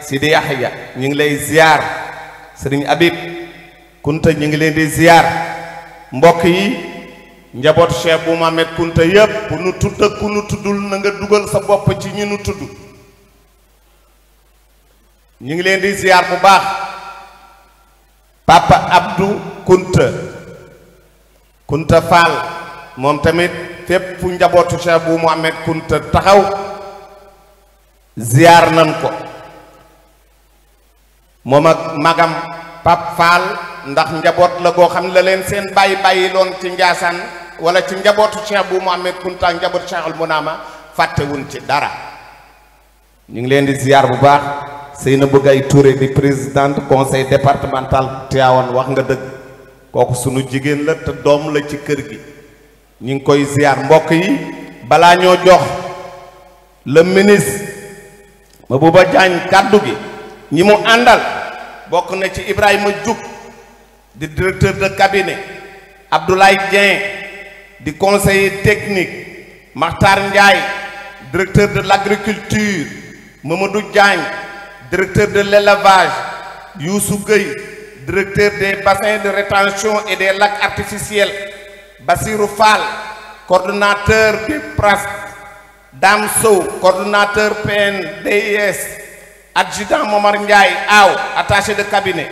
Sidi Yahya ñu ngi lay ziar sëriñ Habib Kunta ñu ngi leen di ziar mbokk yi njabootu Cheikh bu Mohamed Kunta yépp ku nu tudd ak ku nu tuddul na nga dugal sa bopp ci ñi nu tudd ñu ngi leen di ziar bu baax Papa Abdou Kunta Fall moom tamit fépp fu njabootu Cheikh bu Mohamed Kunta taxaw ziar nan ko moom ak magam Pap Fall ndax njaboot la goo xam ne la leen seen bàyyi loon ci Njaasaan wala ci njabootu Cheikh bu Mohamed Kunta njabootu Cheikh al Munama fàttewuñ ci dara ñu ngi leen di ziar bu baax Seynabou Gaye Touré di présidente conseil départemental Tivaouane wax nga dëgg kooku sunu jigéen la te doom la ci kër gi ñu ngi koy ziar mbokk yi balaa ñoo jox le ministre Mabouba Diagne kàddu gi ñi mu àndal bokk na ci Ibrahima Diouf di directeur de cabinet Abdoulaye Dieng di conseiller technique Makhtar Ndiaye directeur de l'agriculture Mamadou Diagne directeur de l'élevage Youssou Gueye directeur des bassins de rétention et des lacs artificiels Bassirou Fall coordonnateur du PRAS Dame Sow coordonnateur PNDIS adjudant Momar Ndiaye Aw attaché de cabinet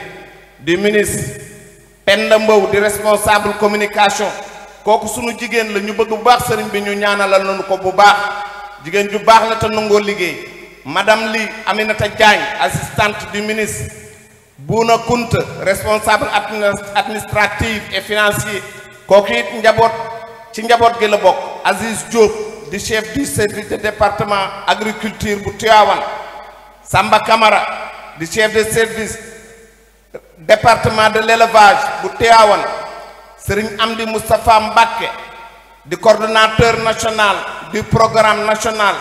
du ministre Penda Mbow di responsable communication kooku sunu jigéen la ñu bëgg bu baax sëriñ bi ñu ñaanalal nañu ko bu baax jigéen ju baax la te nangoo liggéey madame Li Aminata Diagne assistante du ministre Bouna Kunta responsable administratif et financier kooku it njaboot ci njaboot gi la bokk Aziz Diop di chef du service de département agriculture bu Tivaouane Samba Camara di chef de service département de l'élevage bu Tivaouane Serigne Amdi Moustapha Mbacké di coordonnateur national du programme national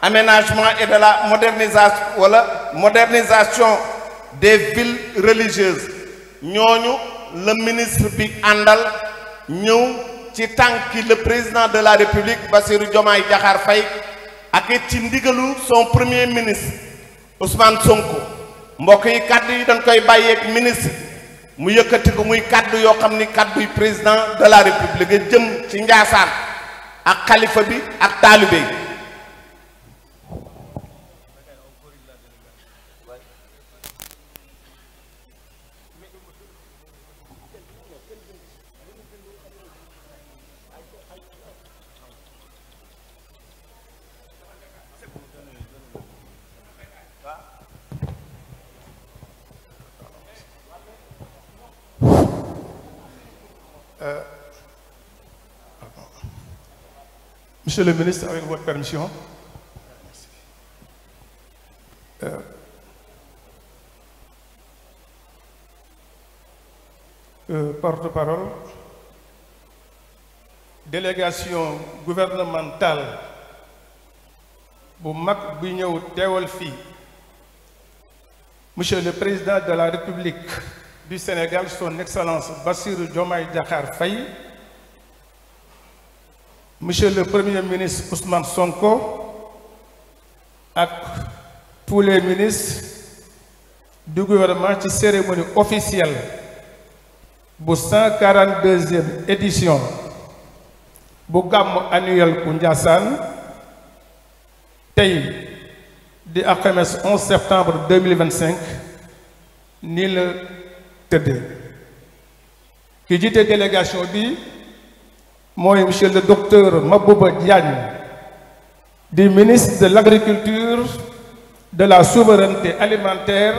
aménagement et de la modernisation des villes religieuses ñooñu le ministre bi àndal ñëw ci tànki le président de la République Bassirou Diomaye Diakhar Faye ak it ci ndigalu son premier ministre Ousmane Sonko mbokk yi kaddu yi dañ koy bàyyeeg ministre mu yëkkati ko muy kaddu yoo xam ni kaddu yi président de la République jëm ci Njaasaan ak xalifa bi ak taalibe yi. Monsieur le ministre, avec votre permission, porte-parole, délégation gouvernementale bu mag bi ñëw teewal fii Monsieur le Président de la République du Sénégal, son Excellence Bassirou Diomaye Diakhar Faye, Monsieur le Premier ministre Ousmane Sonko ak tous les ministres du gouvernement ci cérémonie officielle bu 142e édition bu gàmmu annuel bu Ndiassane tey di alxames 11 septembre 2025 nii la tëddee ki jiite délégation bi mooy monsieur le docteur Mabouba Diagne du ministre de l'Agriculture, de la souveraineté alimentaire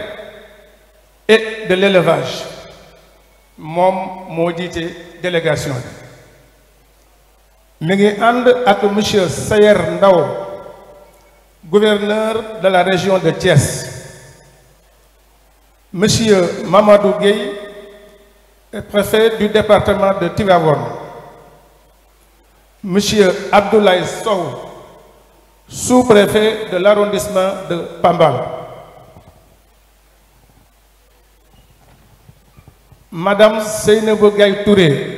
et de l'élevage moom moo jiite délégation bi mi ngi ànd ak monsieur Sayer Ndaw gouverneur de la région de Thiès, monsieur Mamadou Gueye préfet du département de Tivaouane, Monsieur Abdoulaye Sow, sous-préfet de l'arrondissement de Pambal. Madame Seynabou Gaye Touré,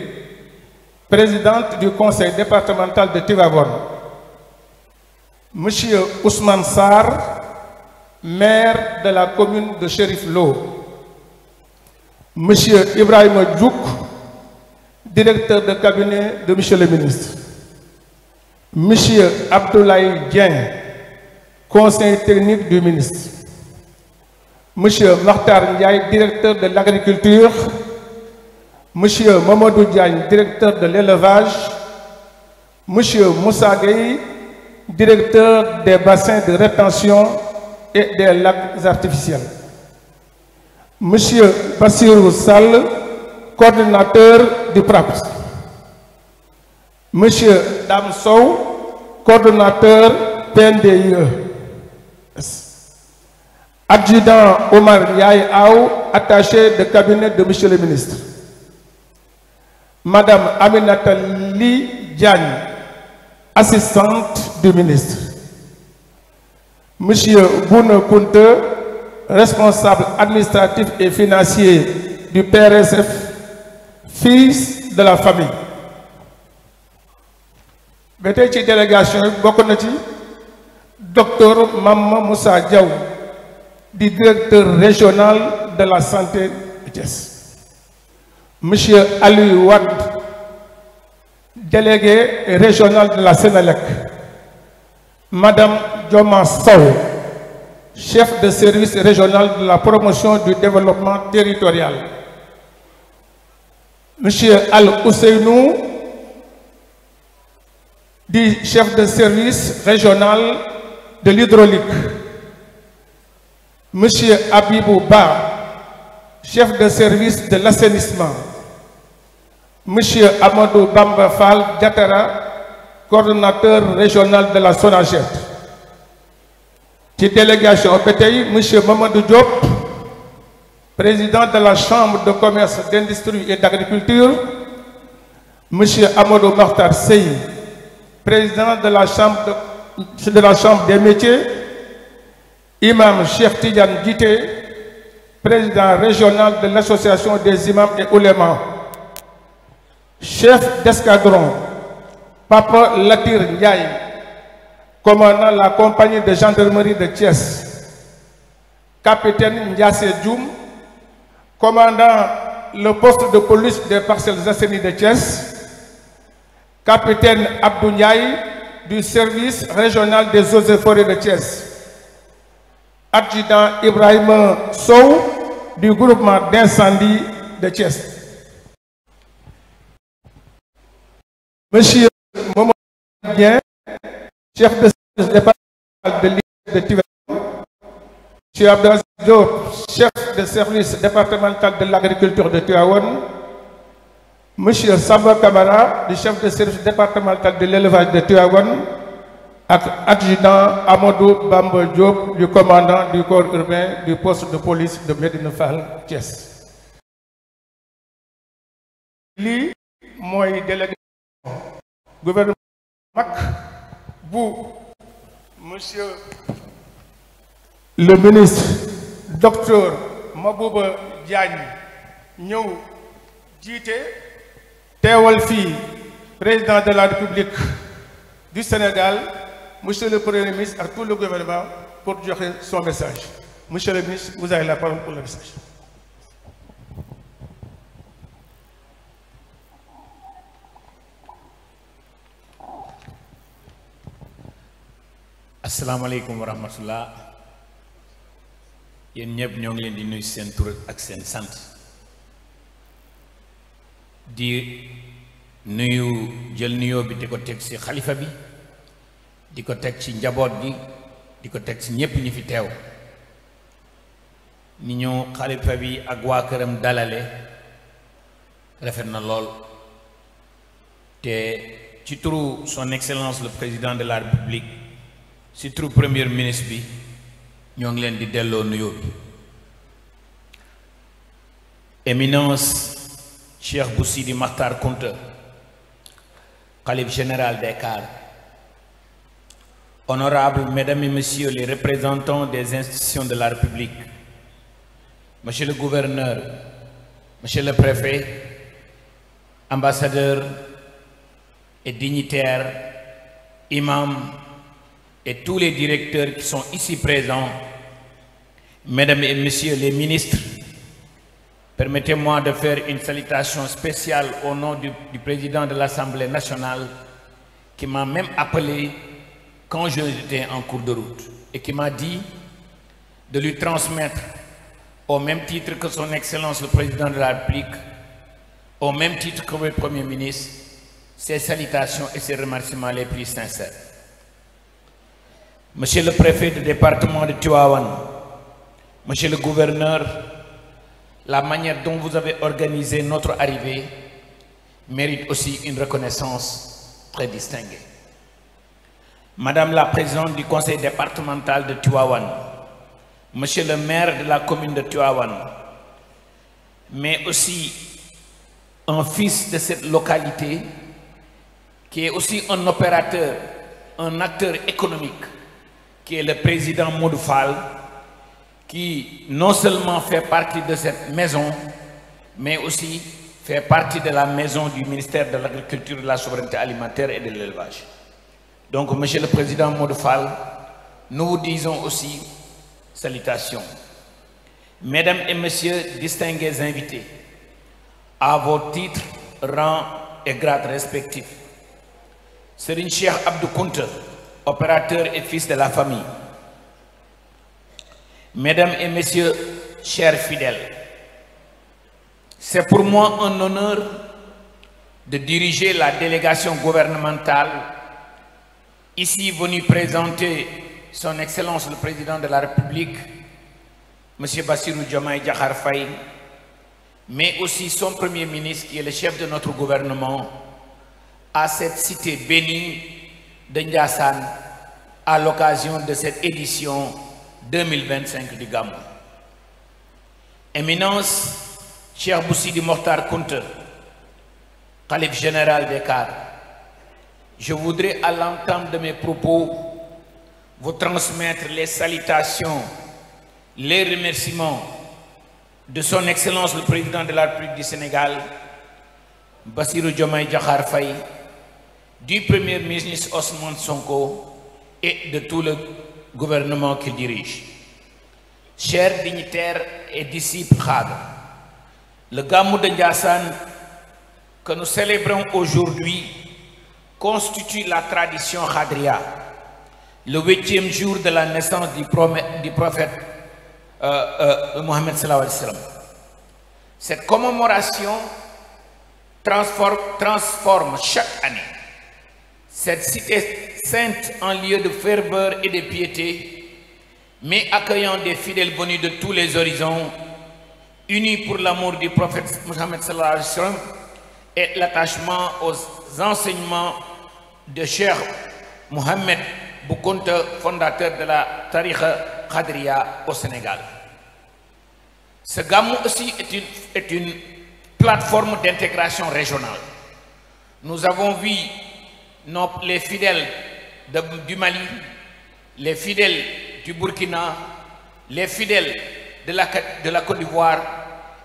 présidente du conseil départemental de Tivaouane. Monsieur Ousmane Sarr, maire de la commune de Cherif Lo, Monsieur Ibrahima Diouk, directeur de cabinet de Monsieur le ministre, Monsieur Abdoulaye Dieng, conseiller technique du ministre, Monsieur Makhtar Ndiaye, directeur de l'agriculture, Monsieur Mamadou Diagne, directeur de l'élevage, Monsieur Moussa Gueye, directeur des bassins de rétention et des lacs artificiels, Monsieur Bassirou Sall, coordinateur du PRAPS, Monsieur Dam Sow, coordonnateur PNDIE, adjudant Omar Yaye Aou, attaché de cabinet de Monsieur le ministre, Madame Aminata Li Diagne, assistante du ministre, Monsieur Boune Kounte, responsable administratif et financier du PRSF, fils de la famille. ba tey ci délégation yi bokk na ci docteur Mama Moussa Diaw di directeur régional de la santé de Thiès, Monsieur Aliou Wade, délégué régional de la Sénélec, Madame Dioma Sow, chef de service régional de la promotion du développement territorial, Monsieur Al Ousseynou, du chef de service régional de l'hydraulique, Monsieur Abibou Ba, chef de service de l'assainissement, Monsieur Amadou Bamba Fall Diatara, coordonnateur régional de la SONAGED. Ci délégation ba tey Monsieur Mamadou Diop, président de la chambre de commerce, d'industrie et d'agriculture, Monsieur Amadou Makhtar Sey, président de la chambre des métiers, Imam Cheikh Tidiane Djité, président régional de l'association des imams et oulémas, chef d'escadron, Papa Latir Ndiaye, commandant la compagnie de gendarmerie de Thiès, capitaine Ndiassé Dioum, commandant le poste de police des Parcelles Assainies de Thiès, capitaine Abdou Ndiaye du service régional des eaux et forêts de Thiès, adjudant Ibrahima Sow du groupement d'incendie de Thiès, Monsieur Mamadou Dieng, chef de service départemental de l'île de Tivaouane, Monsieur Abdelaziz Diop, chef de service départemental de l'agriculture de Tivaouane, Monsieur Samba Kamara, du chef de service départemental de l'élevage de Tivaouane, ak adjudant Amadou Bamba Diop, du commandant du corps urbain du poste de police de Médina Fall, Thiès. Lii mooy délégation gouvernement mag bu Monsieur le ministre docteur Mabouba Diagne ñëw jiite teewal fii président de la République du Sénégal, Monsieur le Premier ministre ak tout le gouvernement pour joxe son message. Monsieur le ministre, vous avez la parole pour le message. asalaamaaleykum wa rahmatullah, yéen ñëpp ñoo ngi leen di nuyu seen tur ak seen sant, di nuyu jël nuyoo bi di ko teg ci xalifa bi, di ko teg ci njaboot gi, di ko teg ci ñépp ñi fi teew, ni ñu xalifa bi ak waa këram dalale rafet na lool, te ci turu son excellence le président de la république, ci turu premier ministre bi ñoo ngi leen di delloo nuyoo bi. Éminence Cheikh Bou Sidi Makhtar Kounta, Khalife général des CAR, honorables mesdames et messieurs les représentants des institutions de la République, monsieur le gouverneur, monsieur le préfet, ambassadeurs et dignitaires, imams et tous les directeurs qui sont ici présents, Mesdames et Messieurs les ministres, permettez-moi de faire une salutation spéciale au nom du président de l'Assemblée nationale qui m'a même appelé quand j'étais en cours de route et qui m'a dit de lui transmettre au même titre que son Excellence le Président de la République, au même titre que le Premier ministre, ses salutations et ses remerciements les plus sincères. Monsieur le préfet du département de Tivaouane, Monsieur le gouverneur, la manière dont vous avez organisé notre arrivée mérite aussi une reconnaissance très distinguée. Madame la présidente du conseil départemental de Tivaouane, Monsieur le maire de la commune de Tivaouane, mais aussi un fils de cette localité qui est aussi un opérateur, un acteur économique, qui est le président Modou Fall, qui non seulement fait partie de cette maison, mais aussi fait partie de la maison du ministère de l'Agriculture, de la Souveraineté alimentaire et de l'Élevage. Donc, Monsieur le Président Modou Fall, nous vous disons aussi salutations. Mesdames et Messieurs, distingués invités, à vos titres, rangs et grades respectifs, Serigne Cheikh Abdou Kounta, opérateur et fils de la famille. Mesdames et Messieurs, chers fidèles, c'est pour moi un honneur de diriger la délégation gouvernementale ici venue présenter son Excellence le Président de la République, M. Bassirou Diomaye Diakhar Faye, mais aussi son Premier ministre qui est le chef de notre gouvernement, à cette cité bénie de Ndiassane à l'occasion de cette édition 2025 du Gamou. Éminence, Cheikh Bou Sidi Mokhtar Kounta, Khalife général des cadres, je voudrais à l'entame de mes propos vous transmettre les salutations, les remerciements de son Excellence le Président de la République du Sénégal, Bassirou Diomaye Diakhar Faye, du Premier ministre Ousmane Sonko et de tout le gouvernement qu'il dirige. Chers dignitaires et disciples khadres, le Gamou de Ndiassane que nous célébrons aujourd'hui constitue la tradition khadria, le 8e jour de la naissance du prophète Mohammed sallallahu alayhi wa sallam. Cette commémoration transforme chaque année cette cité sainte en lieu de ferveur et de piété, mais accueillant des fidèles venus de tous les horizons, unis pour l'amour du prophète Mohammed sallallahu alayhi wa sallam et l'attachement aux enseignements de Cheikh Mohamed Bou Kounta, fondateur de la Tariqa Khadria au Sénégal. Ce Gamou aussi est une plateforme d'intégration régionale. Nous avons vu les fidèles du Mali, les fidèles du Burkina, les fidèles de la Côte d'Ivoire,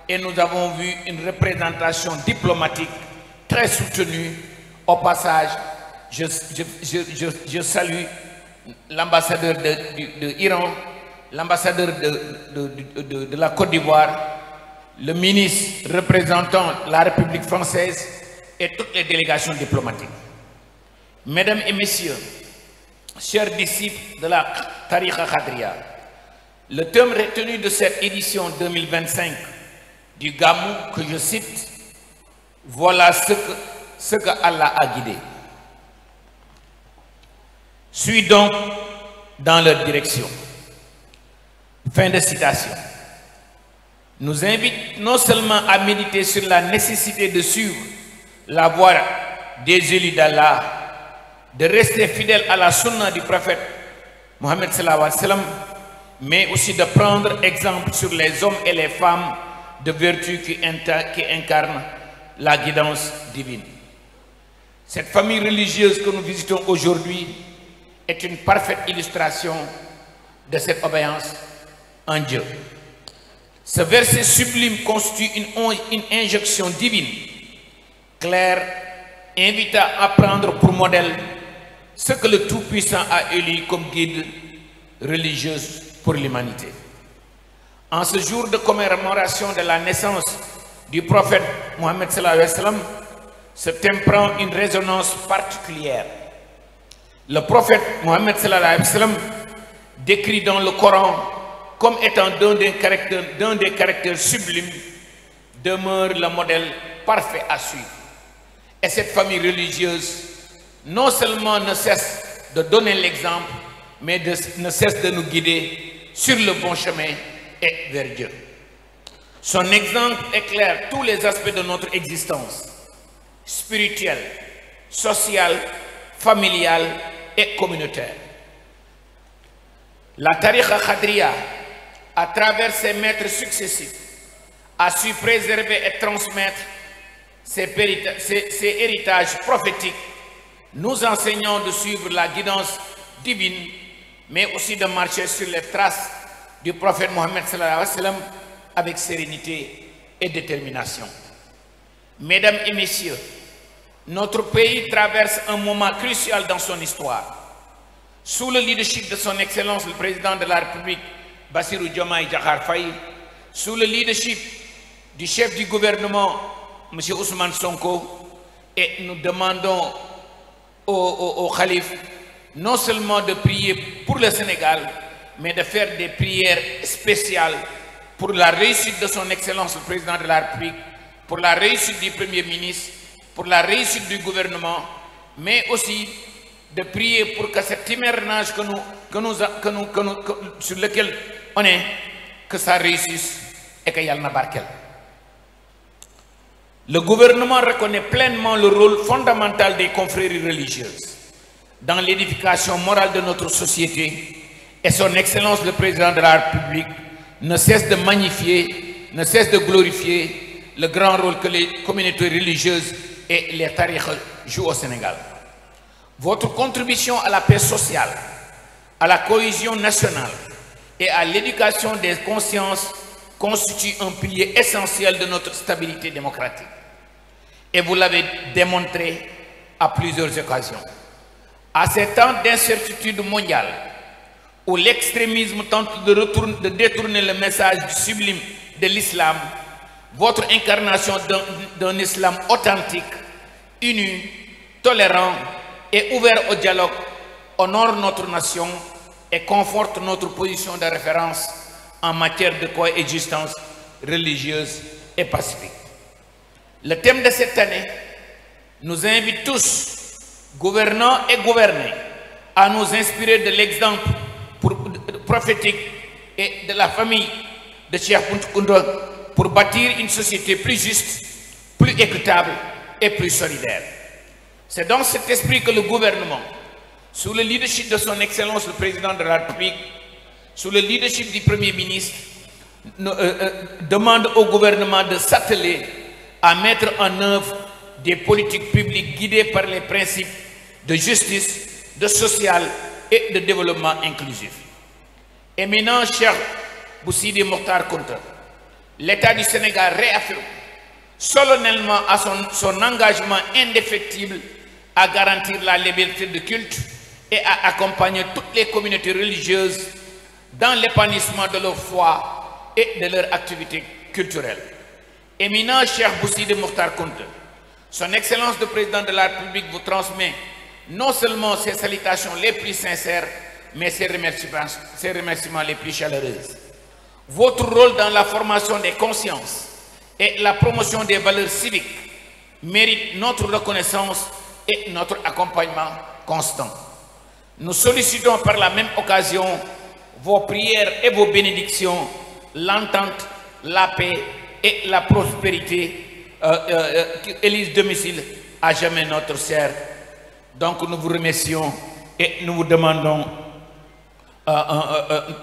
et nous avons vu une représentation diplomatique très soutenue. Au passage, je salue l'ambassadeur de Iran, l'ambassadeur de la Côte d'Ivoire, le ministre représentant la République française et toutes les délégations diplomatiques. Mesdames et Messieurs, chers disciples de la Tariqa Khadria, le thème retenu de cette édition 2025 du Gamou, que je cite, voilà ce que Allah a guidé. Suis donc dans leur direction. Fin de citation. Nous invite non seulement à méditer sur la nécessité de suivre la voie des élus d'Allah, de rester fidèle à la sunna du prophète Mohammed sallallahu alayhi wa sallam, mais aussi de prendre exemple sur les hommes et les femmes de vertu qui incarnent la guidance divine. Cette famille religieuse que nous visitons aujourd'hui est une parfaite illustration de cette obéissance en Dieu. Ce verset sublime constitue une injonction divine, claire, invitant à prendre pour modèle ce que le Tout-Puissant a élu comme guide religieuse pour l'humanité. En ce jour de commémoration de la naissance du prophète Mohammed sallallahu alayhi wa sallam, ce thème prend une résonance particulière. Le prophète Mohammed sallallahu alayhi wa sallam, décrit dans le Coran comme étant d'un des caractères sublimes, demeure le modèle parfait à suivre. Et cette famille religieuse non seulement ne cesse de donner l'exemple, mais ne cesse de nous guider sur le bon chemin et vers Dieu. Son exemple éclaire tous les aspects de notre existence, spirituelle, sociale, familiale et communautaire. La tariqa Khadriya, à travers ses maîtres successifs, a su préserver et transmettre ses héritages prophétiques, nous enseignant de suivre la guidance divine, mais aussi de marcher sur les traces du prophète Mohammed sallallahu alayhi wa sallam avec sérénité et détermination. Mesdames et messieurs, notre pays traverse un moment crucial dans son histoire. Sous le leadership de son Excellence le Président de la République, Bassirou Diomaye Diakhar Faye, sous le leadership du chef du gouvernement, M. Ousmane Sonko, et nous demandons au Khalif non seulement de prier pour le Sénégal, mais de faire des prières spéciales pour la réussite de son Excellence le Président de la République, pour la réussite du Premier ministre, pour la réussite du gouvernement, mais aussi de prier pour que cet hivernage sur lequel on est, que ça réussisse et qu'il y ait le barkel. Le gouvernement reconnaît pleinement le rôle fondamental des confréries religieuses dans l'édification morale de notre société, et son Excellence le Président de la République ne cesse de magnifier, ne cesse de glorifier le grand rôle que les communautés religieuses et les tariqas jouent au Sénégal. Votre contribution à la paix sociale, à la cohésion nationale et à l'éducation des consciences constitue un pilier essentiel de notre stabilité démocratique. Et vous l'avez démontré à plusieurs occasions. À ces temps d'incertitude mondiale, où l'extrémisme tente de détourner le message sublime de l'islam, votre incarnation d'un islam authentique, uni, tolérant et ouvert au dialogue honore notre nation et conforte notre position de référence en matière de coexistence religieuse et pacifique. Le thème de cette année nous invite tous, gouvernants et gouvernés, à nous inspirer de l'exemple prophétique et de la famille de Cheikh Kounta pour bâtir une société plus juste, plus équitable et plus solidaire. C'est dans cet esprit que le gouvernement, sous le leadership de son Excellence le Président de la République, sous le leadership du Premier ministre, demande au gouvernement de s'atteler à mettre en œuvre des politiques publiques guidées par les principes de justice, de social et de développement inclusif. Éminent Cheikh Boussidi Mokhtar Kounta, l'État du Sénégal réaffirme solennellement à son engagement indéfectible à garantir la liberté de culte et à accompagner toutes les communautés religieuses dans l'épanouissement de leur foi et de leur activité culturelle. Éminent Cheikh Boussidi Mokhtar Kounta, son Excellence le Président de la République vous transmet non seulement ses salutations les plus sincères, mais ses remerciements les plus chaleureux. Votre rôle dans la formation des consciences et la promotion des valeurs civiques mérite notre reconnaissance et notre accompagnement constant. Nous sollicitons par la même occasion vos prières et vos bénédictions, l'entente, la paix et la prospérité qui élisent domicile à jamais notre serre. Donc nous vous remercions et nous vous demandons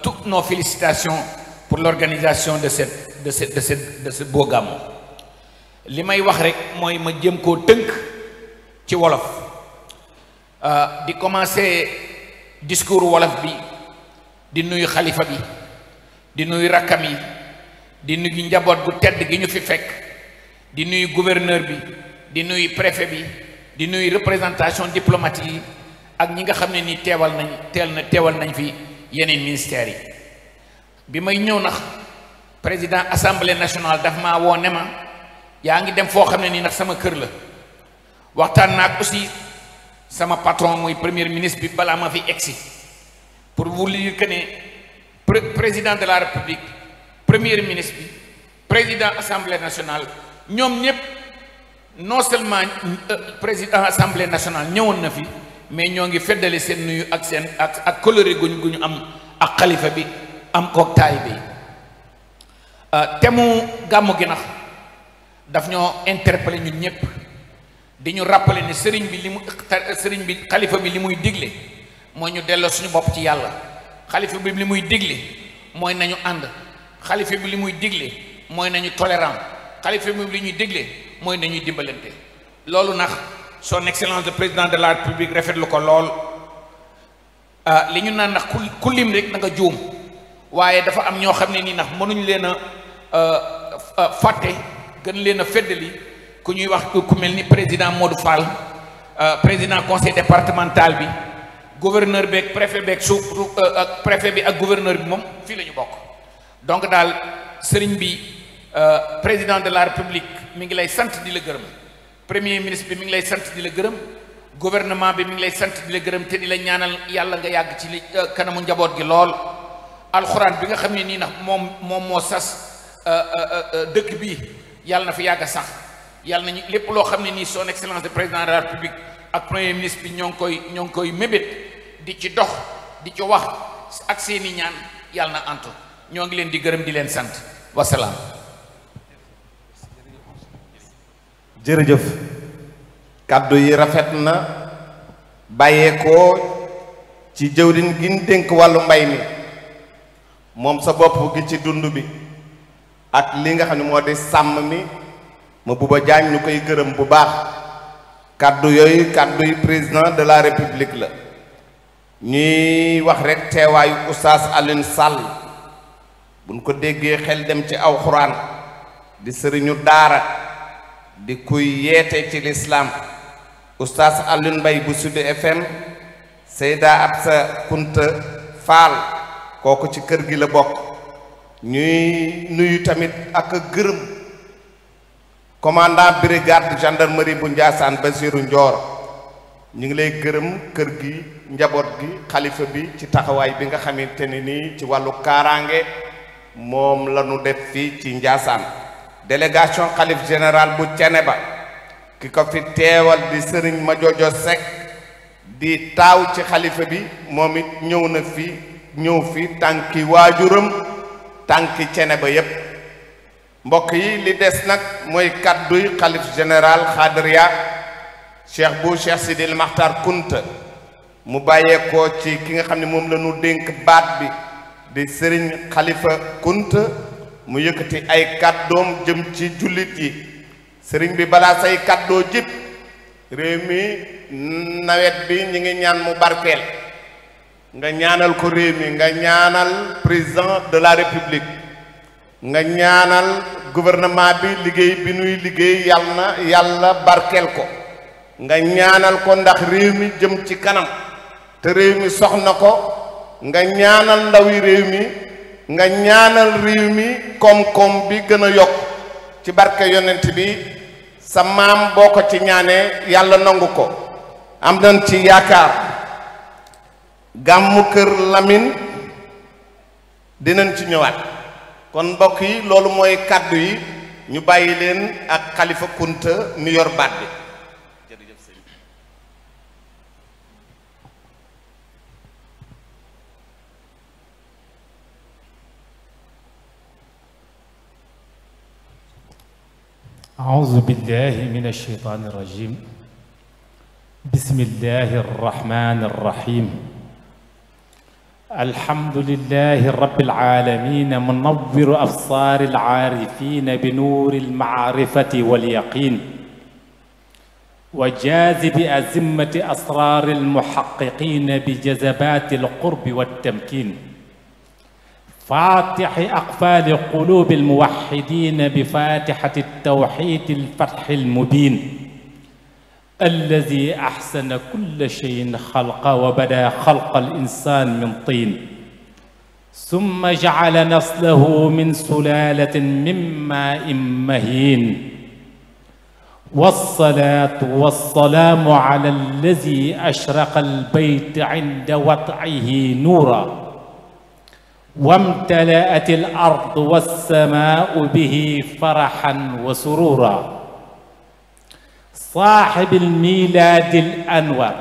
toutes nos félicitations pour l'organisation de ce beau gàmmu. li may wax rek mooy ma jëm koo tënk ci wolof di commencer discours wolof bi di nuyu xalifa bi di nuyu rakkam yi di nuyu njaboot gu tedd gi ñu fi fekk di nuyu gouverneur bi di nuyu préfet bi di nuyu représentation diplomatique yi ak ñi nga xam ne ni teewal nañ fi yeneen ministères yi bi may ñëw nax président assemblée nationale daf maa woo ne ma yaa ngi dem foo xam ne nii nag sama kër la waxtaan naag aussi sama patron muy premier ministre bi balaa ma fi egsi pour vous dire que ne président de la république premier ministre bi président assemblée nationale ñoom ñëpp non seulement président assemblée nationale ñëwoon na fi mais ñoo ngi feddali seen nuyu ak seen ak coloré gu ñu am ak xalifa bi am koog taalibe yi te mu gàmmu gi nax daf ñoo interpellé ñun ñëpp di ñu rappeler ne sëriñ bi xalifa bi li muy digle mooy ñu delloo suñu bopp ci yàlla xalifa bi li muy digle mooy nañu ànd xalifa bi li muy digle mooy nañu tolérant xalifa bi li ñuy digle mooy nañuy dimbalante loolu nag son excellence le président de la république rafetlu ko lool li ñu naan ndax ku lim rek da nga juum waaye dafa am ñoo xam ne nii ndax mënuñ leen a fàtte gën leen a feddali ku ñuy wax ku mel ni président Modou Fall président conseil départemental bi gouverneur beeg préfet beeg ak préfet bi ak gouverneur bi moom fii la ñu bokk donc daal sëriñ bi président de la république mi ngi lay sant di la gërëm premier ministre bi mi ngi lay sant di la gërëm gouvernement bi mi ngi lay sant di la gërëm te di la ñaanal yàlla nga yàgg ci li kanamu njaboot gi lool alxuraan bi nga xam ne nii nag moom moo sas dëkk bi yàlla na fi yàgg sax yàlla nañu lépp loo xam ne nii son excellence de président de la république ak premier ministre bi ñoo ngi koy mébét di ci dox di ci wax ak seeni ñaan yàlla na antu ñoo ngi leen di gërëm di leen sant wasalaam. jërëjëf kàddu yi rafet na bàyyeekoo ci jëwriñ gi ñu dénk wàllu mbay mi moom sa bopp gi ci dund bi ak li nga xam ne moo di sàmm mi ma Bouba Diagne ñu koy gërëm bu baax kàddu yooyu kàddu yi président de la république la ñuy wax rek teewaayu oustaz Alioune Sall buñ ko déggee xel dem ci aw xuraan di sëriñu daara di kuy yeete ci lislaam oustaz Alioune Mbaye bu Sud FM Seyda Absa Kunta Fall kooku ci kër gi la bokk ñuy nuyu tamit ak gërëm commandant brigade gendarmerie bu Ndiassane Basirou Ndior ñu ngi lay gërëm kër gi njaboot gi xalifa bi ci taxawaay bi nga xamante ne nii ci wàllu kaaraange moom la ñu def fii ci Ndiassane délégation xalif général bu Thiénaba ki ko fi teewal di sëriñ Madiodio Seck di taaw ci xalifa bi moom it ñëw fi tànki waajuram tànki Thiénaba yépp mbokk yi li des nag mooy kàdduy xalif général Xaadiriya Cheikh Sidil Maxtar Kunta mu bàyyeekoo ci ki nga xam ne moom la ñu dénk baat bi di sëriñ Xalifa Kunta mu yëkkati ay kàddoom jëm ci jullit yi sëriñ bi balaa say kàddoo jib réew mi nawet bi ñi ngi ñaan mu barkeel nga ñaanal ko réew mi nga ñaanal président de la république nga ñaanal gouvernement bi liggéey bi nuy liggéey yàlla barkeel ko nga ñaanal ko ndax réew mi jëm ci kanam te réew mi soxna ko nga ñaanal ndawi réew mi nga ñaanal réew mi koom-koom bi gën a yokk ci barke yonent bi sa maam boo ko ci ñaanee yàlla nangu ko am nañ ci yaakaar gàmmu kër Lamine dinañ ci ñëwaat kon mbokk yi loolu mooy kàddu yi ñu bàyyi leen ak Xalifa Kunta mi yor baat bi jërëjëf sëñ أعوذ بالله من الشيطان الرجيم بسم الله الرحمن الرحيم الحمد لله رب العالمين منور أبصار العارفين بنور المعرفة واليقين وجاذب أزمة أسرار المحققين بجذبات القرب والتمكين فاتح أقفال قلوب الموحدين بفاتحة التوحيد الفتح المبين الذي أحسن كل شيء خلق وبدا خلق الإنسان من طين ثم جعل نسله من سلالة من ماء مهين والصلاة والسلام على الذي أشرق البيت عند وضعه نورا وامتلأت الأرض والسماء به فرحا وسرورا صاحب الميلاد الأنور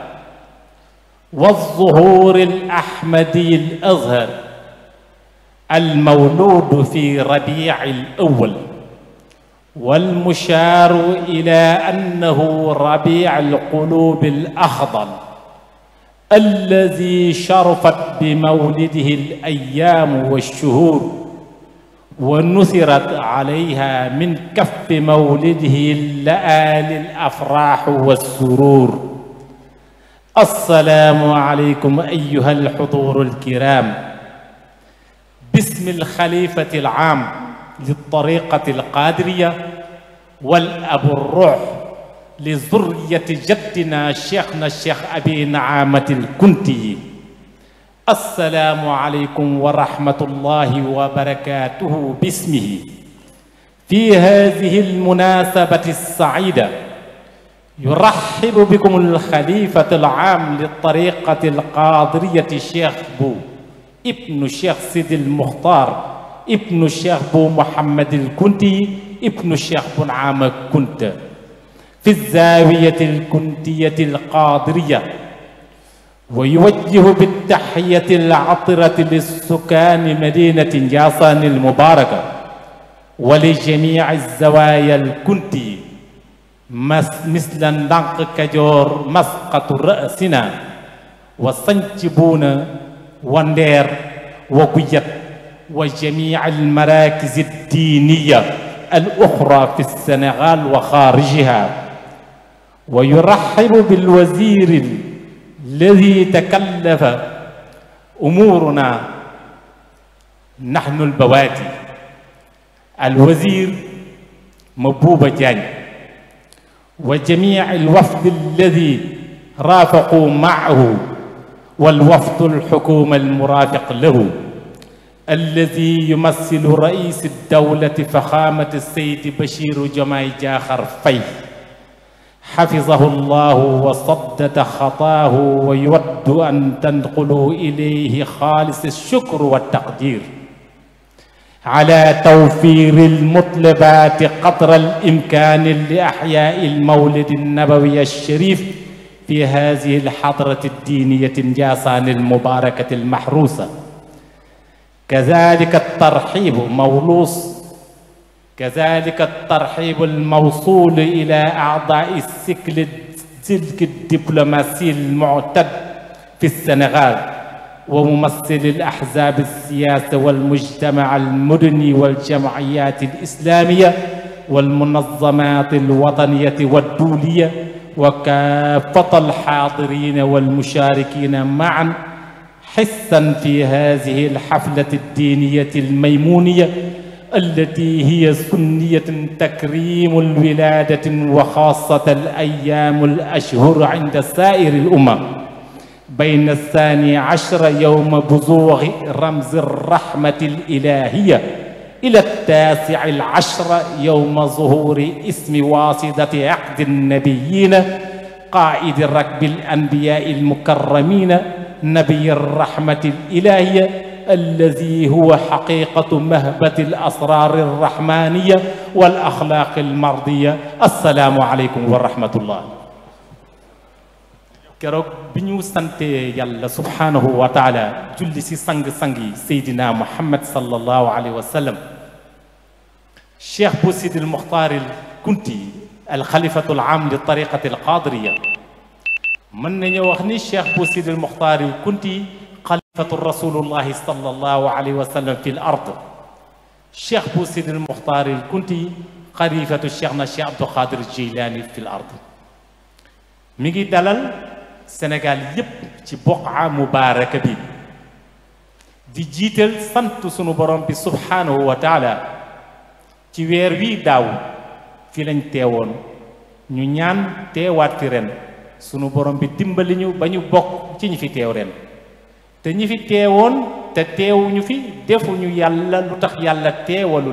والظهور الأحمدي الأزهر المولود في ربيع الأول والمشار إلى أنه ربيع القلوب الأخضر الذي شرفت بمولده الأيام والشهور ونثرت عليها من كف مولده اللآلي الأفراح والسرور. السلام عليكم أيها الحضور الكرام، باسم الخليفة العام للطريقة القادرية والأب الروح لذرية جدنا شيخنا الشيخ أبي نعامة الكنتي، السلام عليكم ورحمة الله وبركاته باسمه. في هذه المناسبة السعيدة يرحب بكم الخليفة العام للطريقة القادرية الشيخ بو ابن الشيخ سيد المختار ابن الشيخ بو محمد الكنتي ابن الشيخ بو نعامة كنت في الزاوية الكنتية القادرية، ويوجه بالتحية العطرة للسكان مدينة جاسان المباركة ولجميع الزوايا الكنتي مثل ندنق كجور مسقط رأسنا وسنجبون وندير وقيت وجميع المراكز الدينية الأخرى في السنغال وخارجها. ويرحب بالوزير الذي تكلف أمورنا نحن البوادي، الوزير مبوبة جاني، وجميع الوفد الذي رافقوا معه والوفد الحكومة المرافق له الذي يمثل رئيس الدولة فخامة السيد بشير جماي جاخر فاي حفظه الله وصدد خطاه، ويود أن تنقلوا إليه خالص الشكر والتقدير على توفير المطلبات قدر الإمكان لإحياء المولد النبوي الشريف في هذه الحضرة الدينية جاسان المباركة المحروسة. كذلك الترحيب الموصول إلى أعضاء السلك الدبلوماسي المعتد في السنغال وممثل الأحزاب السياسية والمجتمع المدني والجمعيات الإسلامية والمنظمات الوطنية والدولية وكافة الحاضرين والمشاركين معا حسا في هذه الحفلة الدينية الميمونية التي هي سنية تكريم الولادة وخاصة الأيام الأشهر عند سائر الأمم بين 12 يوم بزوغ رمز الرحمة الإلهية إلى 19 يوم ظهور اسم واسطة عقد النبيين قائد ركب الأنبياء المكرمين نبي الرحمة الإلهية الذي هو حقيقة مهبة الأسرار الرحمانية والأخلاق المرضية. السلام عليكم ورحمة الله. keroog bi ñu sante yàlla subhanahu wa taala julli si sang-sangi seydina muhammad sallallahu alayhi wa sallam, cheikh bu sidi al muxtaar al kunti al xalifatu al aam li tariqati al qadiriya, mën nañu wax ni cheikh bu sidi al muxtaar al kunti xalifatu rasulullahi sallallahu alayhi wa sallam fi l ard, cheikh bu sidi al muxtaar al kunti xalifatu cheikh na cheikh abdul qadir jilani fi l ard. mi ngi dalal Sénégal yépp ci boqa mubaaraka bi di jiital sant sunu borom bi subhanahu wa taala ci weer wii daaw fi lañ teewoon, ñu ñaan teewaat fi ren sunu borom bi dimbali ñu ba ñu bokk ci ñi fi teew ren, te ñi fi teewoon te teewuñu fi defuñu yàlla lu tax yàlla teewalu leen